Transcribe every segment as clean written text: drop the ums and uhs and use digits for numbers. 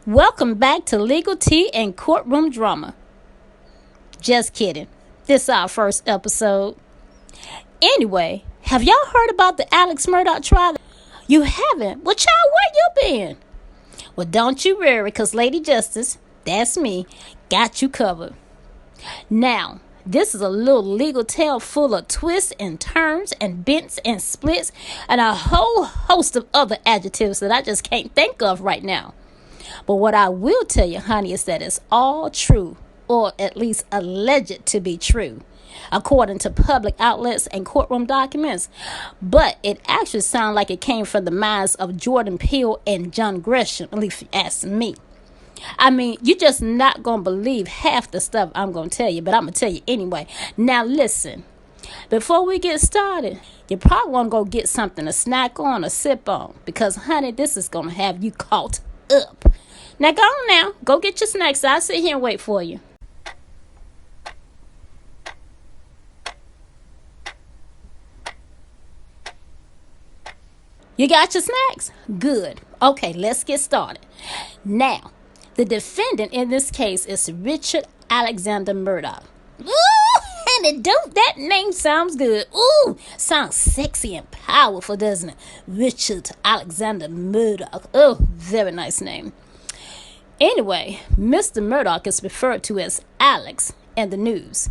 Welcome back to Legal Tea and Courtroom Drama. Just kidding. This is our first episode. Anyway, have y'all heard about the Alex Murdaugh trial? You haven't? Well, child, where you been? Well, don't you worry, because Lady Justice, that's me, got you covered. Now, this is a little legal tale full of twists and turns and bends and splits and a whole host of other adjectives that I just can't think of right now. But what I will tell you, honey, is that it's all true, or at least alleged to be true, according to public outlets and courtroom documents. But it actually sounds like it came from the minds of Jordan Peele and John Gresham, at least if you ask me. I mean, you're just not going to believe half the stuff I'm going to tell you, but I'm going to tell you anyway. Now, listen. Before we get started, you probably want to go get something to snack on or sip on, because, honey, this is going to have you caught up. Now, go on now. Go get your snacks. I'll sit here and wait for you. You got your snacks? Good. Okay, let's get started. Now, the defendant in this case is Richard Alexander Murdaugh. Ooh, and that name sounds good. Ooh, sounds sexy and powerful, doesn't it? Richard Alexander Murdaugh. Oh, very nice name. Anyway, Mr. Murdaugh is referred to as Alex in the news.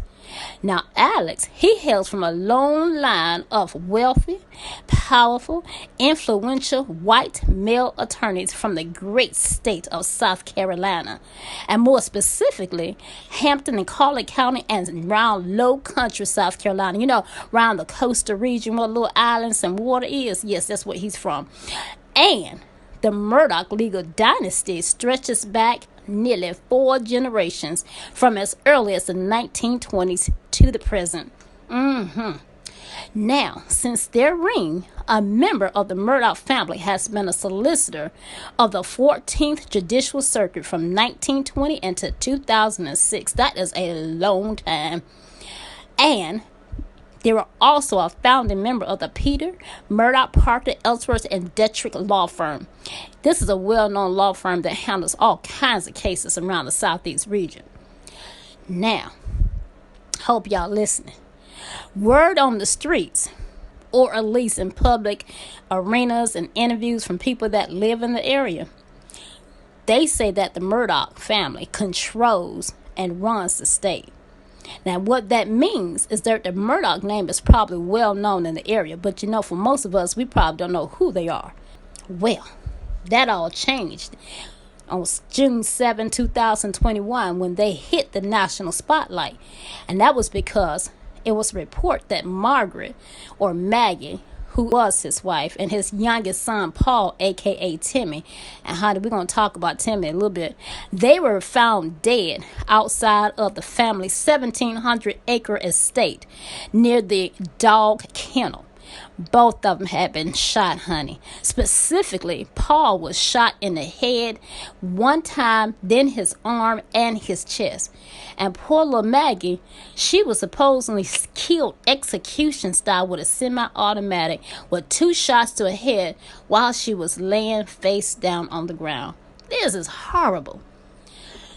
Now, Alex, he hails from a long line of wealthy, powerful, influential white male attorneys from the great state of South Carolina, and more specifically, Hampton and Collier County and around Low Country, South Carolina. You know, around the coastal region where little islands and water is. Yes, that's where he's from. And the Murdaugh legal dynasty stretches back nearly 4 generations, from as early as the 1920s to the present. Now, since their reign, a member of the Murdaugh family has been a solicitor of the 14th Judicial Circuit from 1920 into 2006. That is a long time. And they were also a founding member of the Peter, Murdaugh, Parker, Ellsworth, and Detrick law firm. This is a well-known law firm that handles all kinds of cases around the Southeast region. Now, hope y'all listening. Word on the streets, or at least in public arenas and interviews from people that live in the area, they say that the Murdaugh family controls and runs the state. Now, what that means is that the Murdaugh name is probably well known in the area, but you know, for most of us, we probably don't know who they are. Well, that all changed on June 7, 2021, when they hit the national spotlight. And that was because it was a report that Margaret, or Maggie, who was his wife, and his youngest son, Paul, a.k.a. Timmy, and honey, we're going to talk about Timmy a little bit, they were found dead outside of the family's 1,700-acre estate near the dog kennel. Both of them had been shot, honey. Specifically, Paul was shot in the head one time, then his arm and his chest. And poor little Maggie, she was supposedly killed execution style with a semi-automatic with 2 shots to her head while she was laying face down on the ground. This is horrible.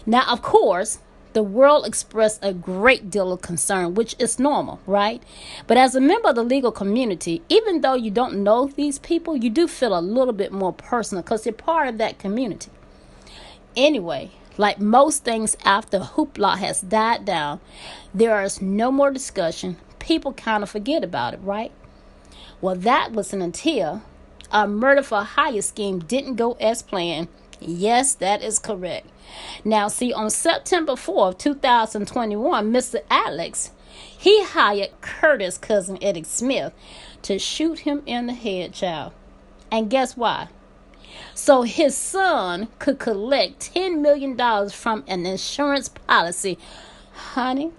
Now, of course, the world expressed a great deal of concern, which is normal, right? But as a member of the legal community, even though you don't know these people, you do feel a little bit more personal because you're part of that community. Anyway, like most things after HOOPLA has died down, there is no more discussion. People kind of forget about it, right? Well, that wasn't until a murder for hire scheme didn't go as planned. Yes, that is correct. Now, see, on September 4th, 2021, Mr. Alex, he hired Curtis' cousin, Eddie Smith, to shoot him in the head, child. And guess why? So his son could collect $10 million from an insurance policy. Honey,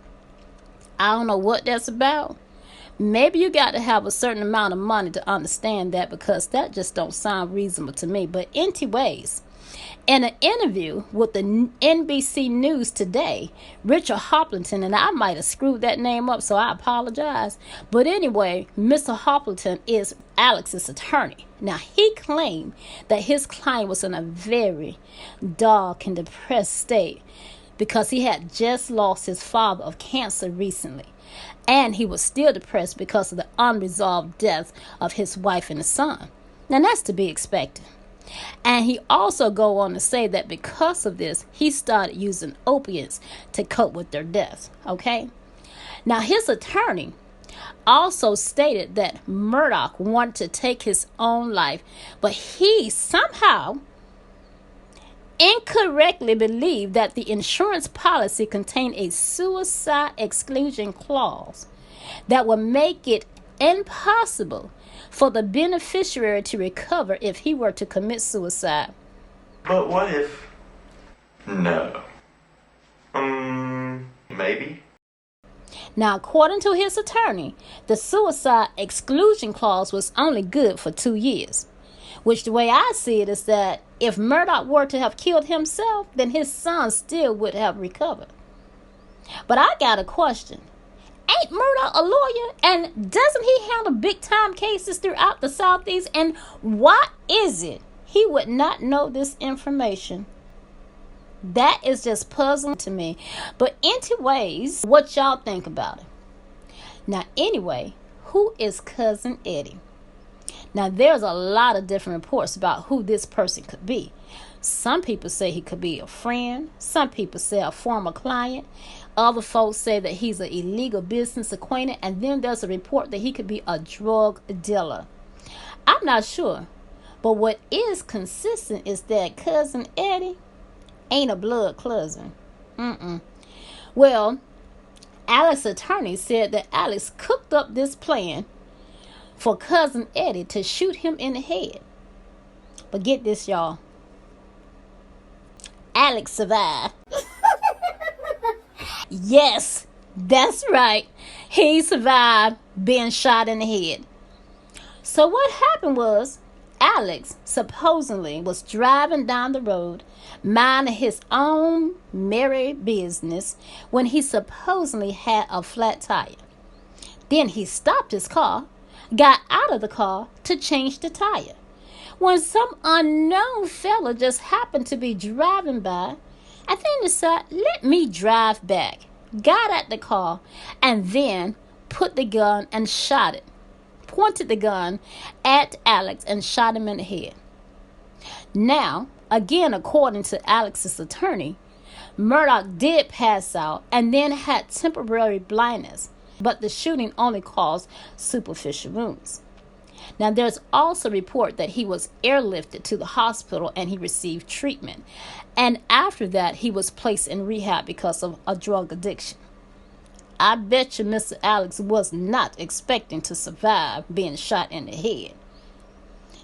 I don't know what that's about. Maybe you got to have a certain amount of money to understand that, because that just don't sound reasonable to me. But anyways, In an interview with the NBC News today, Richard Hoplington, and I might have screwed that name up, so I apologize. But anyway, Mr. Hoplington is Alex's attorney. Now, he claimed that his client was in a very dark and depressed state because he had just lost his father of cancer recently. And he was still depressed because of the unresolved death of his wife and his son. Now, that's to be expected. And he also go on to say that because of this, he started using opiates to cope with their death. Okay? Now, his attorney also stated that Murdaugh wanted to take his own life, but he somehow incorrectly believed that the insurance policy contained a suicide exclusion clause that would make it impossible for the beneficiary to recover if he were to commit suicide. But what if... No. Maybe. Now, according to his attorney, the suicide exclusion clause was only good for 2 years. Which, the way I see it, is that if Murdaugh were to have killed himself, then his son still would have recovered. But I got a question. Ain't Murdaugh a lawyer? And doesn't he handle big-time cases throughout the Southeast? And why is it he would not know this information? That is just puzzling to me. But anyways, what y'all think about it? Now, anyway, who is Cousin Eddie? Now, there's a lot of different reports about who this person could be. Some people say he could be a friend. Some people say a former client. Other folks say that he's an illegal business acquaintance. And then there's a report that he could be a drug dealer. I'm not sure. But what is consistent is that Cousin Eddie ain't a blood cousin. Well, Alex's attorney said that Alex cooked up this plan for Cousin Eddie to shoot him in the head. But get this, y'all. Alex survived. Yes, that's right. He survived being shot in the head. So what happened was, Alex supposedly was driving down the road, minding his own merry business, when he supposedly had a flat tire. Then he stopped his car, got out of the car to change the tire, when some unknown fella just happened to be driving by, and then decided, let me drive back, got at the car, and then put the gun and shot it. Pointed the gun at Alex and shot him in the head. Now, again, according to Alex's attorney, Murdaugh did pass out and then had temporary blindness, but the shooting only caused superficial wounds. Now, there's also a report that he was airlifted to the hospital and he received treatment. And after that, he was placed in rehab because of a drug addiction. I bet you Mr. Alex was not expecting to survive being shot in the head.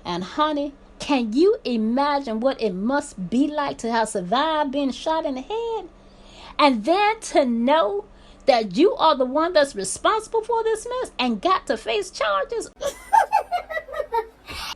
And honey, can you imagine what it must be like to have survived being shot in the head? And then to know that you are the one that's responsible for this mess and got to face charges?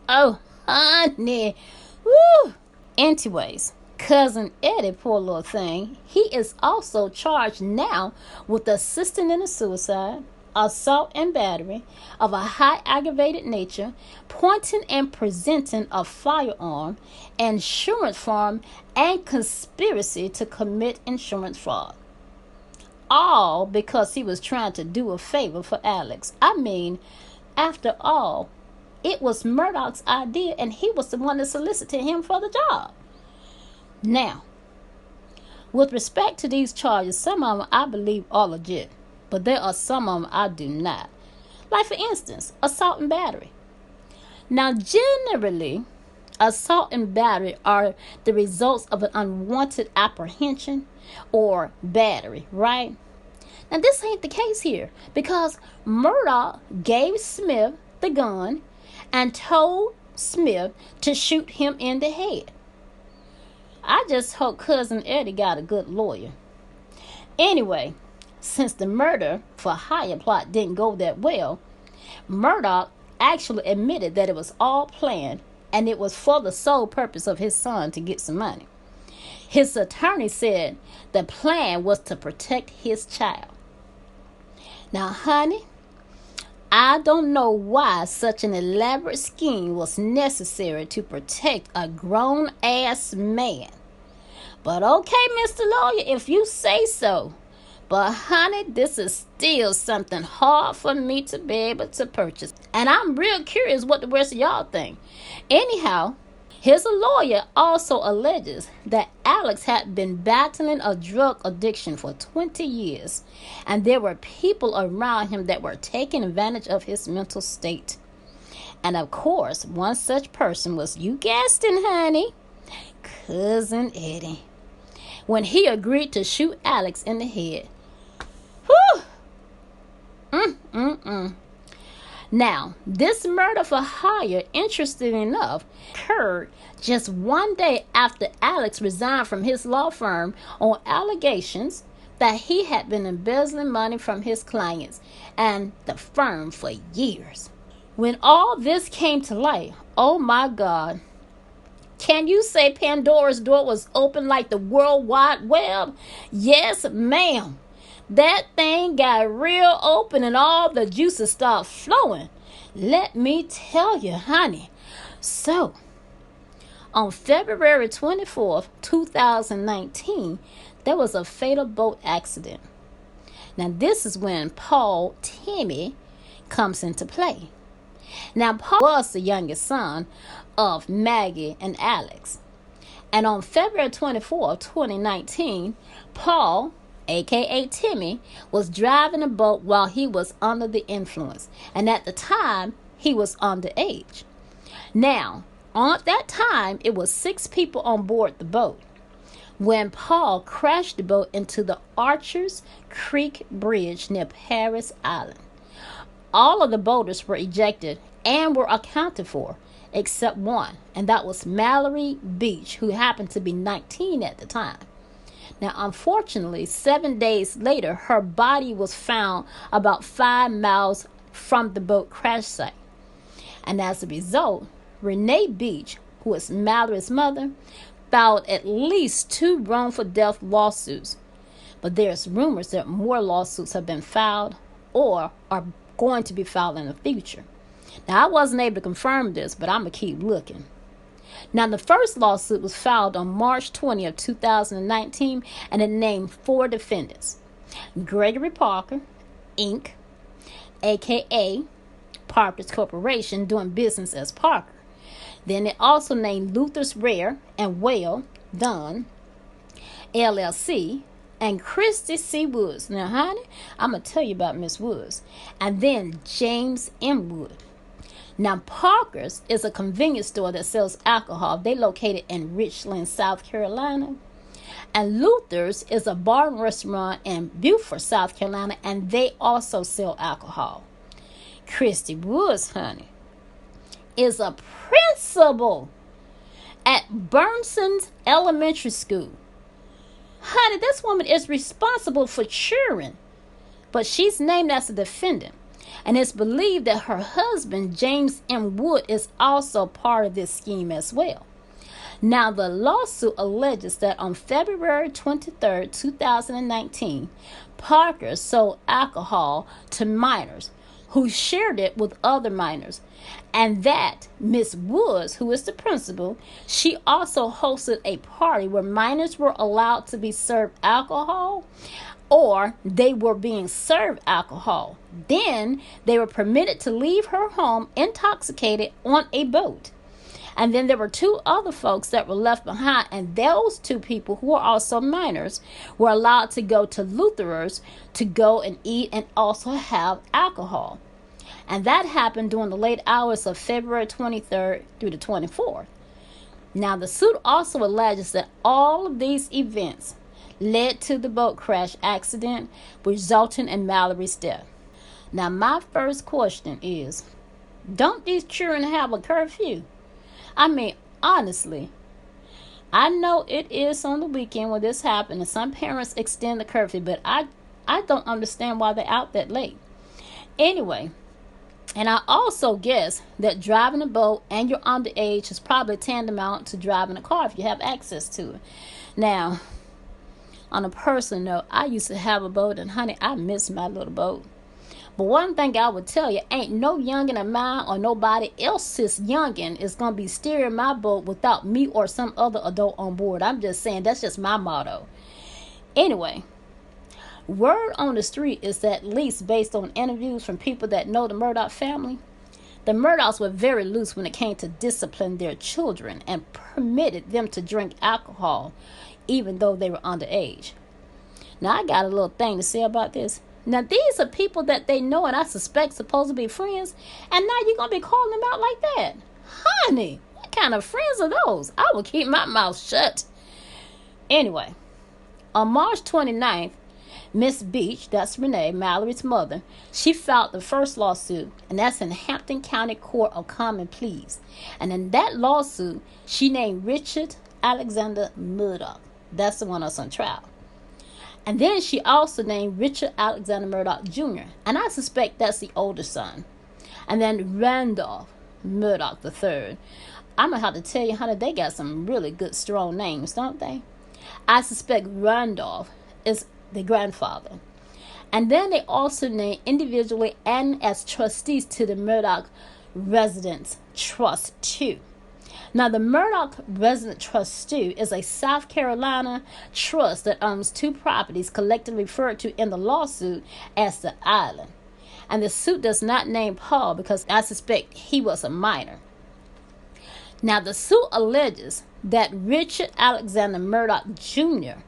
Oh, honey. Woo. Anyways, Cousin Eddie, poor little thing, he is also charged now with assisting in a suicide, assault and battery of a high aggravated nature, pointing and presenting a firearm, insurance fraud, and conspiracy to commit insurance fraud. All because he was trying to do a favor for Alex. I mean, after all, it was Murdaugh's idea and he was the one that solicited him for the job. Now, with respect to these charges, some of them I believe are legit, but there are some of them I do not. Like, for instance, assault and battery. Now, generally, assault and battery are the results of an unwanted apprehension or battery, right? Now, this ain't the case here because Murdaugh gave Smith the gun and told Smith to shoot him in the head. I just hope Cousin Eddie got a good lawyer. Anyway, since the murder for hire plot didn't go that well, Murdaugh actually admitted that it was all planned and it was for the sole purpose of his son to get some money. His attorney said the plan was to protect his child. Now, honey, I don't know why such an elaborate scheme was necessary to protect a grown-ass man. But okay, Mr. Lawyer, if you say so. But honey, this is still something hard for me to be able to purchase. And I'm real curious what the rest of y'all think. Anyhow, his lawyer also alleges that Alex had been battling a drug addiction for 20 years. And there were people around him that were taking advantage of his mental state. And of course, one such person was, you guessed it, honey, Cousin Eddie. When he agreed to shoot Alex in the head. Whew! Now, this murder for hire, interesting enough, occurred just one day after Alex resigned from his law firm on allegations that he had been embezzling money from his clients and the firm for years. When all this came to light, oh my God, can you say Pandora's door was open like the World Wide Web? Yes, ma'am. That thing got real open and all the juices start flowing. Let me tell you, honey. So, on February 24th, 2019, there was a fatal boat accident. Now, this is when Paul Timmy comes into play. Now, Paul was the youngest son of Maggie and Alex. And on February 24th, 2019, Paul, a.k.a. Timmy, was driving a boat while he was under the influence. And at the time, he was underage. Now, at that time, it was 6 people on board the boat when Paul crashed the boat into the Archers Creek Bridge near Paris Island. All of the boaters were ejected and were accounted for, except one, and that was Mallory Beach, who happened to be 19 at the time. Now, unfortunately, 7 days later, her body was found about 5 miles from the boat crash site. And as a result, Renee Beach, who is Mallory's mother, filed at least 2 wrongful death lawsuits. But there's rumors that more lawsuits have been filed or are going to be filed in the future. Now, I wasn't able to confirm this, but I'm going to keep looking. Now, the first lawsuit was filed on March 20th, 2019, and it named 4 defendants. Gregory Parker, Inc., a.k.a. Parker's Corporation, doing business as Parker. Then it also named Luther's Rare and Whale, Dunn, LLC, and Christy C. Woods. Now, honey, I'm going to tell you about Miss Woods. And then James M. Wood. Now, Parker's is a convenience store that sells alcohol. They located in Richland, South Carolina. And Luther's is a bar and restaurant in Beaufort, South Carolina, and they also sell alcohol. Christy Woods, honey, is a principal at Burnson's Elementary School. Honey, this woman is responsible for children, but she's named as a defendant. And it's believed that her husband, James M. Wood, is also part of this scheme as well. Now, the lawsuit alleges that on February 23rd, 2019, Parker sold alcohol to minors who shared it with other minors. And that Miss Woods, who is the principal, she also hosted a party where minors were allowed to be served alcohol, or they were being served alcohol. Then they were permitted to leave her home intoxicated on a boat. And then there were 2 other folks that were left behind, and those 2 people, who were also minors, were allowed to go to Luther's to go and eat and also have alcohol. And that happened during the late hours of February 23rd through the 24th. Now, the suit also alleges that all of these events led to the boat crash accident, resulting in Mallory's death. Now, my first question is, don't these children have a curfew? I mean, honestly, I know it is on the weekend when this happened, and some parents extend the curfew, but I don't understand why they're out that late. Anyway, And I also guess that driving a boat and you're underage is probably tantamount to driving a car if you have access to it. Now, on a personal note, I used to have a boat, and honey, I miss my little boat. But one thing I would tell you, ain't no youngin' of mine or nobody else's youngin' is going to be steering my boat without me or some other adult on board. I'm just saying, that's just my motto. Anyway, word on the street is that, at least based on interviews from people that know the Murdaugh family, the Murdaughs were very loose when it came to discipline their children and permitted them to drink alcohol even though they were underage. Now, I got a little thing to say about this. Now, these are people that they know and I suspect supposed to be friends, and now you're going to be calling them out like that. Honey, what kind of friends are those? I will keep my mouth shut. Anyway, on March 29th, Miss Beach, that's Renee, Mallory's mother, she filed the first lawsuit, and that's in Hampton County Court of Common Pleas. And in that lawsuit, she named Richard Alexander Murdaugh. That's the one that's on trial. And then she also named Richard Alexander Murdaugh Jr., and I suspect that's the older son. And then Randolph Murdaugh III. I'm going to have to tell you, honey, they got some really good, strong names, don't they? I suspect Randolph is the grandfather. And then they also named individually and as trustees to the Murdaugh Residence Trust 2. Now, the Murdaugh Resident Trust 2 is a South Carolina trust that owns two properties collectively referred to in the lawsuit as the Island. And the suit does not name Paul because I suspect he was a minor. Now, the suit alleges that Richard Alexander Murdaugh Jr.,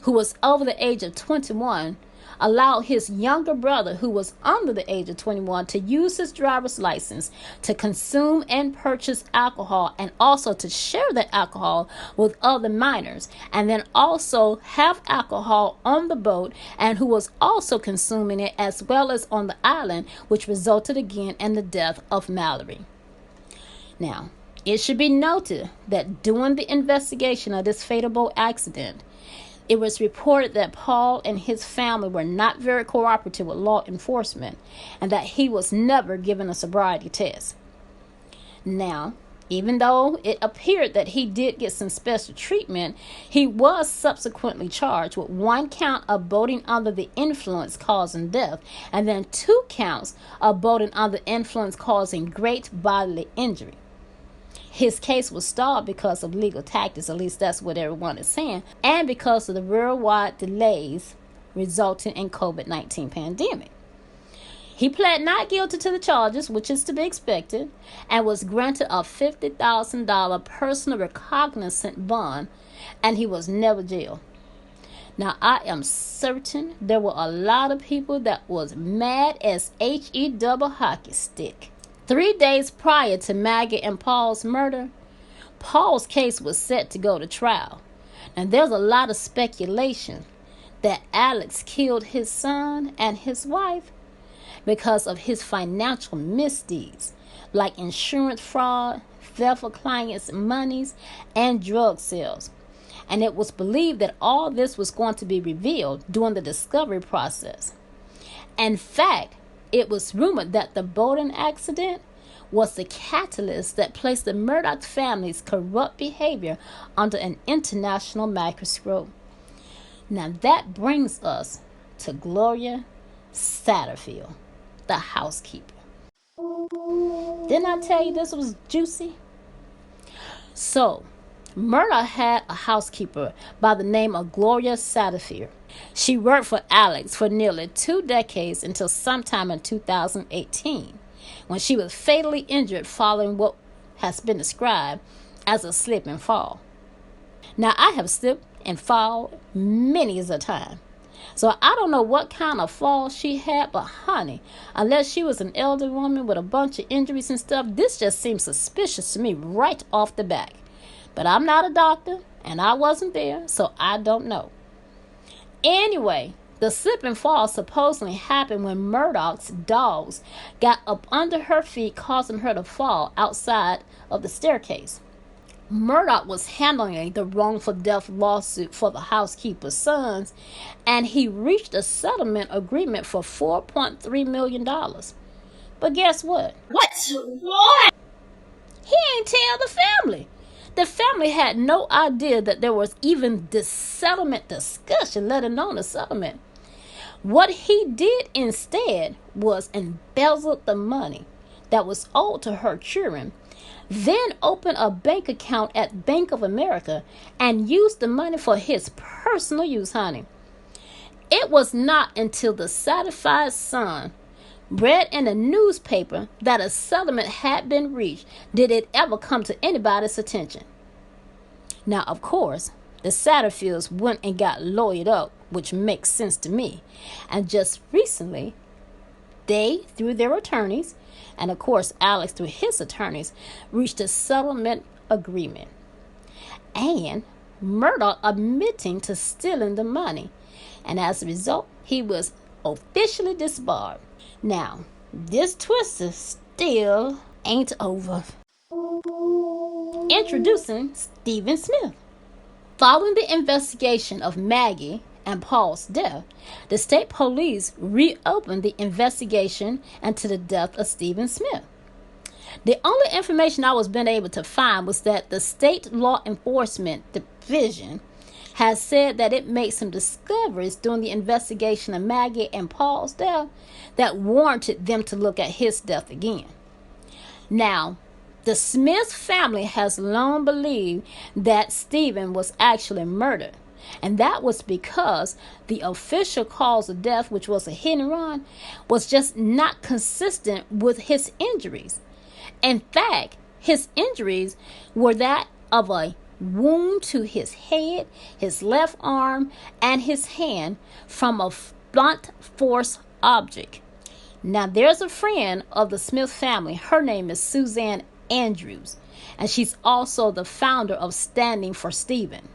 who was over the age of 21, allowed his younger brother, who was under the age of 21, to use his driver's license to consume and purchase alcohol, and also to share that alcohol with other minors, and then also have alcohol on the boat, and who was also consuming it as well as on the island, which resulted again in the death of Mallory. Now, it should be noted that during the investigation of this fatal boat accident, it was reported that Paul and his family were not very cooperative with law enforcement and that he was never given a sobriety test. Now, even though it appeared that he did get some special treatment, he was subsequently charged with 1 count of boating under the influence causing death, and then 2 counts of boating under the influence causing great bodily injury. His case was stalled because of legal tactics, at least that's what everyone is saying, and because of the worldwide delays resulting in COVID-19 pandemic. He pled not guilty to the charges, which is to be expected, and was granted a $50,000 personal recognizant bond, and he was never jailed. Now, I am certain there were a lot of people that was mad as H-E-double hockey stick. 3 days prior to Maggie and Paul's murder, Paul's case was set to go to trial. And there's a lot of speculation that Alex killed his son and his wife because of his financial misdeeds, like insurance fraud, theft of clients' monies, and drug sales. And it was believed that all this was going to be revealed during the discovery process. In fact, it was rumored that the boating accident was the catalyst that placed the Murdaugh family's corrupt behavior under an international microscope. Now that brings us to Gloria Satterfield, the housekeeper. Didn't I tell you this was juicy? So, Murdaugh had a housekeeper by the name of Gloria Satterfield. She worked for Alex for nearly 2 decades until sometime in 2018, when she was fatally injured following what has been described as a slip and fall. Now, I have slipped and fall many a time, so I don't know what kind of fall she had, but honey, unless she was an elder woman with a bunch of injuries and stuff, this just seems suspicious to me right off the bat. But I'm not a doctor, and I wasn't there, so I don't know. Anyway, the slip and fall supposedly happened when Murdaugh's dogs got up under her feet, causing her to fall outside of the staircase. Murdaugh was handling the wrongful death lawsuit for the housekeeper's sons, and he reached a settlement agreement for $4.3 million. But guess what? What? He ain't tell the family. The family had no idea that there was even this settlement discussion, let alone a settlement. What he did instead was embezzle the money that was owed to her children, then open a bank account at Bank of America and use the money for his personal use, honey. It was not until the satisfied son read in the newspaper that a settlement had been reached did it ever come to anybody's attention. Now, of course, the Satterfields went and got lawyered up, which makes sense to me. And just recently, they, through their attorneys, and of course Alex through his attorneys, reached a settlement agreement. And Murdaugh admitting to stealing the money. And as a result, he was officially disbarred. Now, this twister still ain't over. Introducing Stephen Smith. Following the investigation of Maggie and Paul's death, the state police reopened the investigation into the death of Stephen Smith. The only information I was been able to find was that the state law enforcement division has said that it made some discoveries during the investigation of Maggie and Paul's death that warranted them to look at his death again. Now, the Smith family has long believed that Stephen was actually murdered, and that was because the official cause of death, which was a hit and run, was just not consistent with his injuries. In fact, his injuries were that of a wound to his head, his left arm, and his hand from a blunt force object. Now, there's a friend of the Smith family. Her name is Suzanne Andrews, and she's also the founder of Standing for Stephen.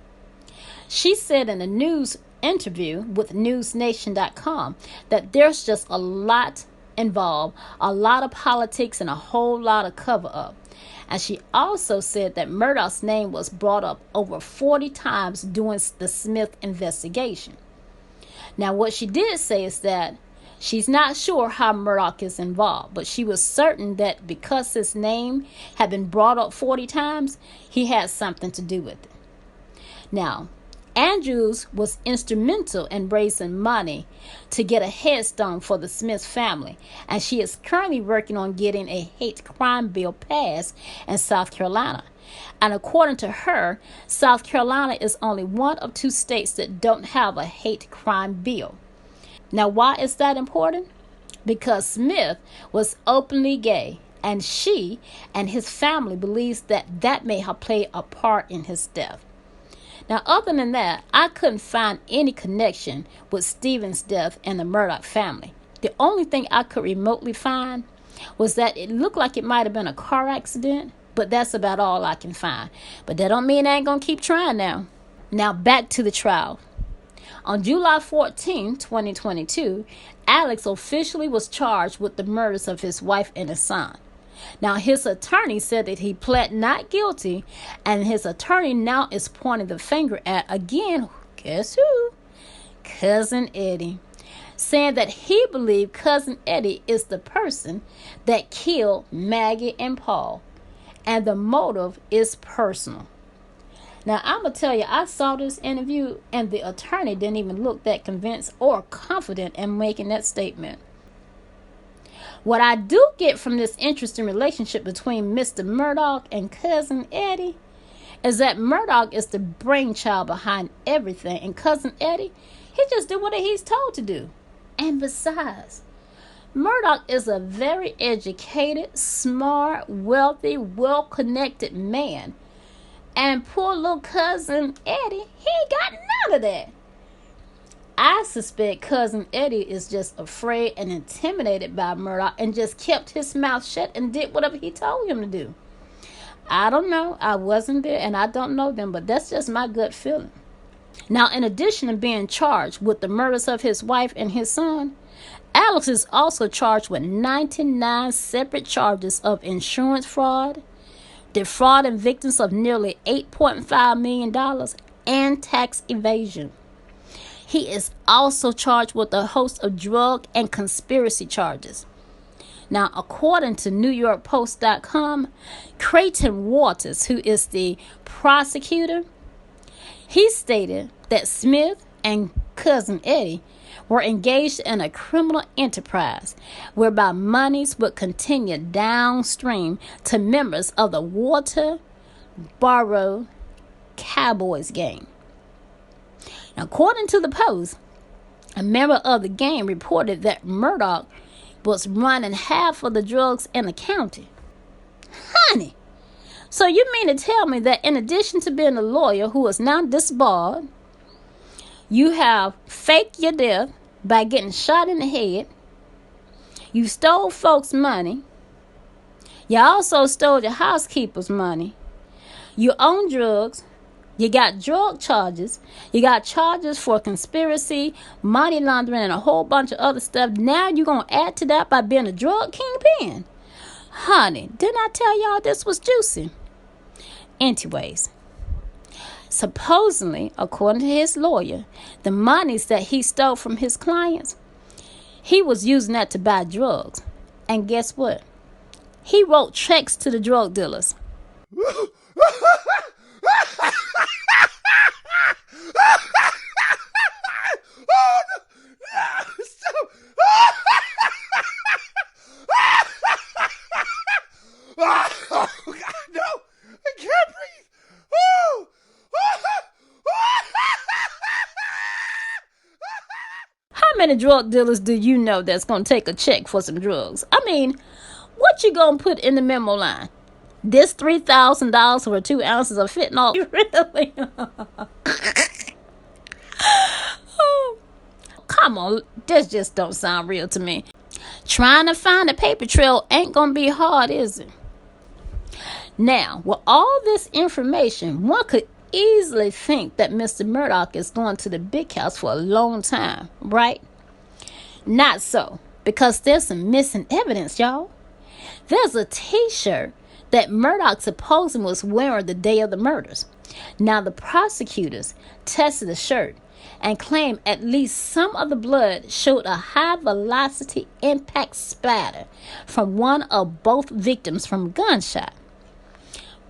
She said in a news interview with newsnation.com that there's just a lot involved, a lot of politics, and a whole lot of cover-up. And she also said that Murdaugh's name was brought up over 40 times during the Smith investigation. Now, what she did say is that she's not sure how Murdaugh is involved, but she was certain that because his name had been brought up 40 times, he had something to do with it. Now, Andrews was instrumental in raising money to get a headstone for the Smith family, and she is currently working on getting a hate crime bill passed in South Carolina. And according to her, South Carolina is only one of 2 states that don't have a hate crime bill. Now, why is that important? Because Smith was openly gay, and she and his family believes that may have played a part in his death. Now, other than that, I couldn't find any connection with Stephen's death and the Murdaugh family. The only thing I could remotely find was that it looked like it might have been a car accident, but that's about all I can find. But that don't mean I ain't gonna keep trying now. Now, back to the trial. On July 14, 2022, Alex officially was charged with the murders of his wife and his son. Now, his attorney said that he pled not guilty, and his attorney now is pointing the finger at, again, guess who? Cousin Eddie, saying that he believed Cousin Eddie is the person that killed Maggie and Paul, and the motive is personal. Now, I'm going to tell you, I saw this interview, and the attorney didn't even look that convinced or confident in making that statement. What I do get from this interesting relationship between Mr. Murdaugh and Cousin Eddie is that Murdaugh is the brainchild behind everything, and Cousin Eddie, he just did what he's told to do. And besides, Murdaugh is a very educated, smart, wealthy, well-connected man. And poor little Cousin Eddie, he ain't got none of that. I suspect Cousin Eddie is just afraid and intimidated by Murdaugh and just kept his mouth shut and did whatever he told him to do. I don't know. I wasn't there and I don't know them, but that's just my gut feeling. Now, in addition to being charged with the murders of his wife and his son, Alex is also charged with 99 separate charges of insurance fraud, defrauding victims of nearly $8.5 million, and tax evasion. He is also charged with a host of drug and conspiracy charges. Now, according to NewYorkPost.com, Creighton Waters, who is the prosecutor, he stated that Smith and cousin Eddie were engaged in a criminal enterprise whereby monies would continue downstream to members of the Waterboro Cowboys gang. Now, according to the Post, a member of the gang reported that Murdaugh was running half of the drugs in the county. Honey, so you mean to tell me that in addition to being a lawyer who is now disbarred, you have faked your death by getting shot in the head, you stole folks' money, you also stole your housekeeper's money, you own drugs, you got drug charges, you got charges for conspiracy, money laundering, and a whole bunch of other stuff. Now you're going to add to that by being a drug kingpin? Honey, didn't I tell y'all this was juicy? Anyways, supposedly, according to his lawyer, the monies that he stole from his clients, he was using that to buy drugs. And guess what? He wrote checks to the drug dealers. How many drug dealers do you know that's going to take a check for some drugs? I mean, what you going to put in the memo line? This $3,000 for 2 ounces of fentanyl? Really? Oh, come on, this just don't sound real to me. Trying to find a paper trail ain't going to be hard, is it? Now, with all this information, one could easily think that Mr. Murdaugh is going to the big house for a long time, right? Not so, because there's some missing evidence, y'all. There's a t-shirt that Murdaugh supposedly was wearing the day of the murders. Now, the prosecutors tested the shirt and claimed at least some of the blood showed a high-velocity impact spatter from one of both victims from a gunshot.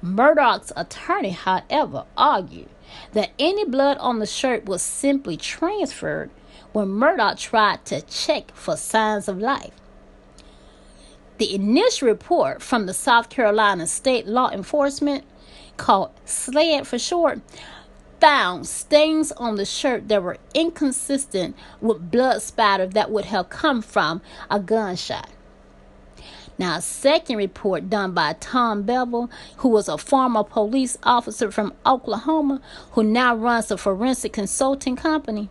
Murdaugh's attorney, however, argued that any blood on the shirt was simply transferred when Murdaugh tried to check for signs of life. The initial report from the South Carolina State Law Enforcement, called SLED for short, found stains on the shirt that were inconsistent with blood spatter that would have come from a gunshot. Now, a second report done by Tom Bevel, who was a former police officer from Oklahoma, who now runs a forensic consulting company,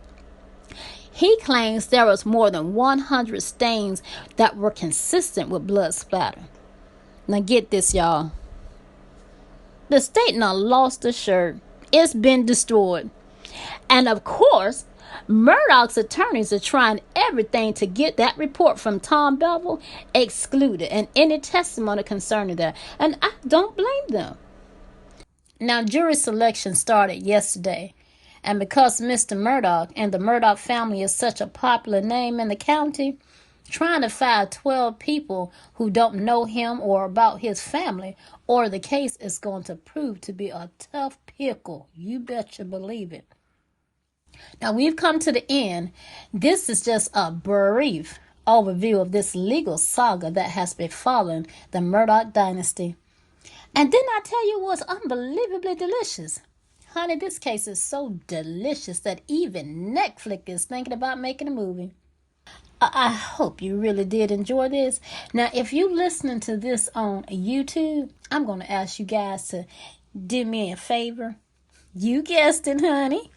he claims there was more than 100 stains that were consistent with blood splatter. Now get this, y'all. The state now lost the shirt. It's been destroyed. And of course, Murdaugh's attorneys are trying everything to get that report from Tom Bevel excluded and any testimony concerning that. And I don't blame them. Now, jury selection started yesterday. And because Mr. Murdaugh and the Murdaugh family is such a popular name in the county, trying to find 12 people who don't know him or about his family or the case is going to prove to be a tough pickle. You betcha believe it. Now, we've come to the end. This is just a brief overview of this legal saga that has befallen the Murdaugh dynasty. And didn't I tell you it was unbelievably delicious? Honey, this case is so delicious that even Netflix is thinking about making a movie. I hope you really did enjoy this. Now, if you're listening to this on YouTube, I'm going to ask you guys to do me a favor. You guessed it, honey.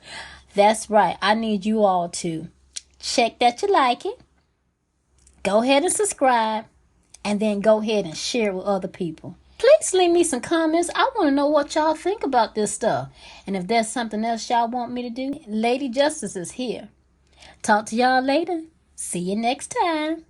That's right. I need you all to check that you like it. Go ahead and subscribe. And then go ahead and share with other people. Please leave me some comments. I want to know what y'all think about this stuff. And if there's something else y'all want me to do, Lady Justice is here. Talk to y'all later. See you next time.